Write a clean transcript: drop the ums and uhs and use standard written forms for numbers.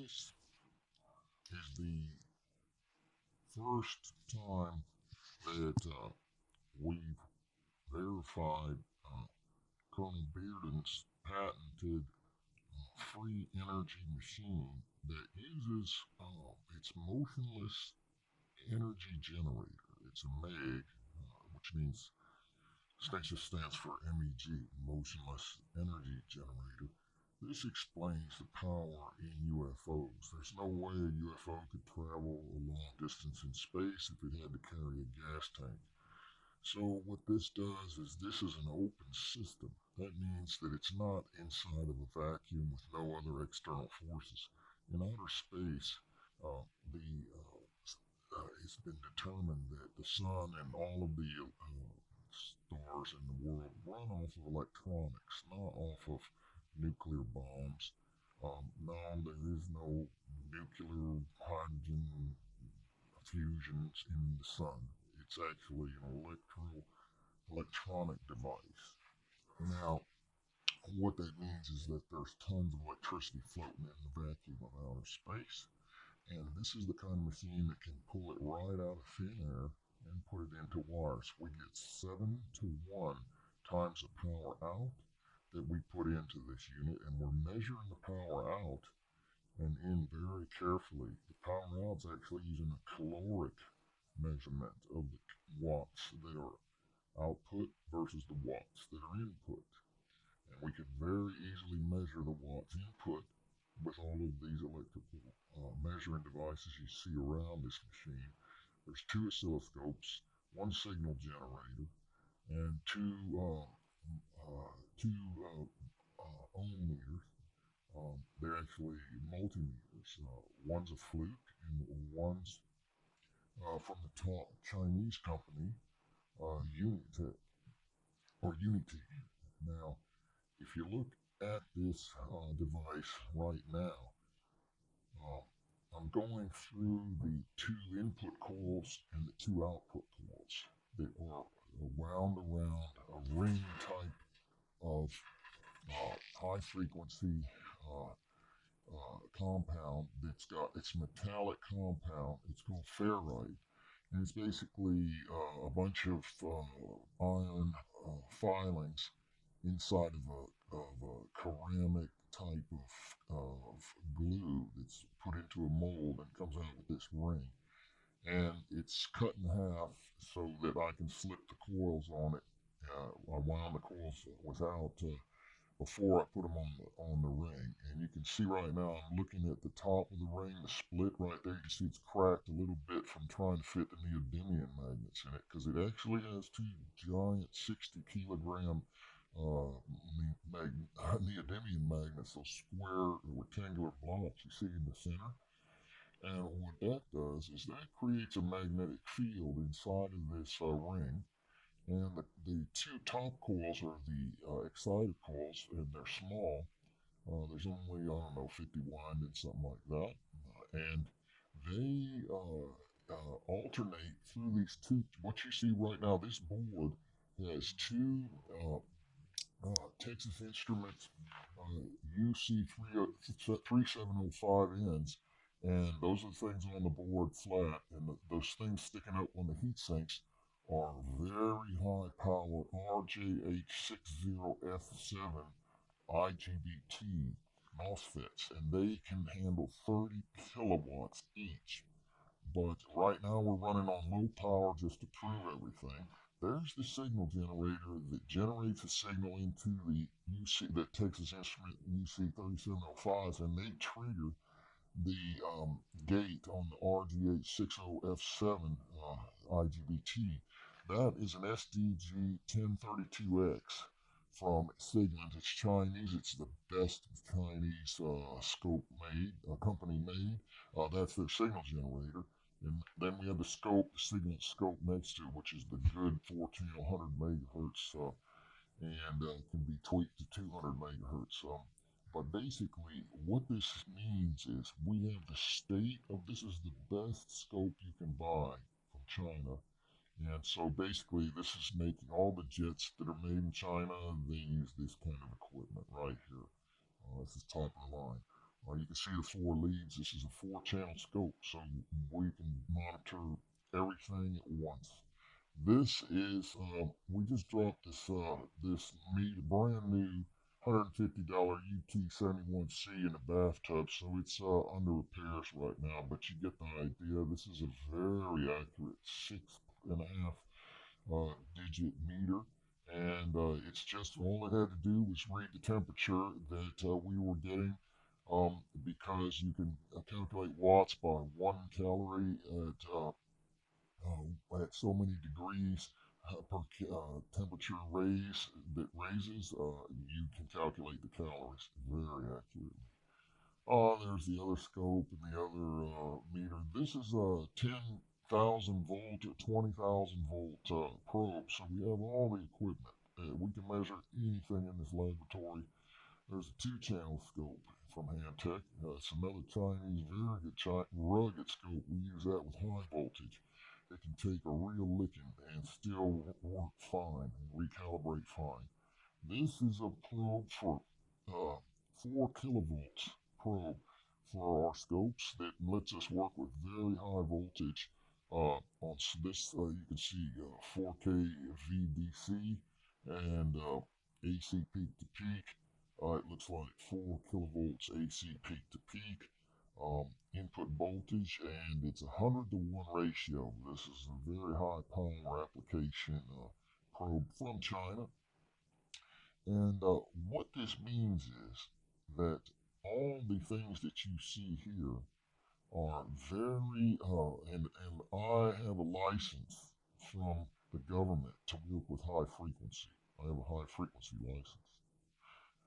this is the first time that we've verified Colonel Bearden's patented free energy machine that uses its motionless energy generator. It's a MEG, which means stasis stands for MEG, motionless energy generator. This explains the power in UFOs. There's no way a UFO could travel a long distance in space if it had to carry a gas tank. So what this does is this is an open system. That means that it's not inside of a vacuum with no other external forces. In outer space, it's been determined that the sun and all of the stars in the world run off of electronics, not off of nuclear bombs. No, there is no nuclear hydrogen fusions in the sun. It's actually an electronic device. Now, what that means is that there's tons of electricity floating in the vacuum of outer space. And this is the kind of machine that can pull it right out of thin air and put it into wires. We get 7 to 1 times the power out that we put into this unit, and we're measuring the power out and in very carefully. The power out's actually using a caloric measurement of the watts that are output versus the watts that are input. And we can very easily measure the watts input with all of these electrical measuring devices you see around this machine. There's 2 oscilloscopes, 1 signal generator, and 2 ohm meters. They're actually multimeters. One's a FLUKE and one's from the Chinese company Unitech or Unity. Now, if you look at this device right now, I'm going through the 2 input coils and the 2 output coils. They are wound around a ring type of high frequency compound that's got, it's metallic compound. It's called ferrite. And it's basically a bunch of iron filings inside of a ceramic type of glue that's put into a mold and comes out with this ring. And it's cut in half so that I can slip the coils on it. I wound the coils without before I put them on the ring. And you can see right now, I'm looking at the top of the ring, the split right there. You can see it's cracked a little bit from trying to fit the neodymium magnets in it, because it actually has 2 giant 60-kilogram neodymium magnets, those square rectangular blocks you see in the center. And what that does is that creates a magnetic field inside of this ring. And the 2 top coils are the excited coils, and they're small. There's only, I don't know, 50 windings, something like that. And they alternate through these 2. What you see right now, this board has 2 Texas Instruments UC3705Ns, and those are the things on the board flat, and those things sticking up on the heat sinks are very high power RJH60F7 IGBT MOSFETs, and they can handle 30 kilowatts each. But right now we're running on low power just to prove everything. There's the signal generator that generates a signal into the Texas Instrument UC3705s, and they trigger the gate on the RGH60F7 IGBT. That is an SDG1032X from Siglins. It's Chinese. It's the best Chinese scope made, company made. That's their signal generator. And then we have the scope, the Siglins scope next to it, which is the good 1400 megahertz, and can be tweaked to 200 megahertz. But basically, what this means is we have the state of, this is the best scope you can buy from China. And so basically, this is making all the jets that are made in China, they use this kind of equipment right here. This is top of the line. You can see the four leads. This is a four-channel scope, so we can monitor everything at once. This is we just dropped this brand new $150 UT-71C in the bathtub, so it's under repairs right now. But you get the idea. This is a very accurate 6.5 digit meter, and it's just all it had to do was read the temperature that we were getting. Because you can calculate watts by 1 calorie at so many degrees per temperature raises, you can calculate the calories very accurately. There's the other scope and the other meter. This is a 10,000 volt or 20,000 volt probe, so we have all the equipment. We can measure anything in this laboratory. There's a two-channel scope from Handtech. It's another Chinese, very good rugged scope. We use that with high voltage. It can take a real licking and still work fine and recalibrate fine. This is a probe for 4 kilovolts probe for our scopes that lets us work with very high voltage. On this, you can see 4K VDC and AC peak to peak. It looks like 4 kilovolts AC peak to peak. Input voltage, and it's 100-to-1 ratio. This is a very high power application probe from China. And what this means is that all the things that you see here are and I have a license from the government to work with high frequency. I have a high frequency license.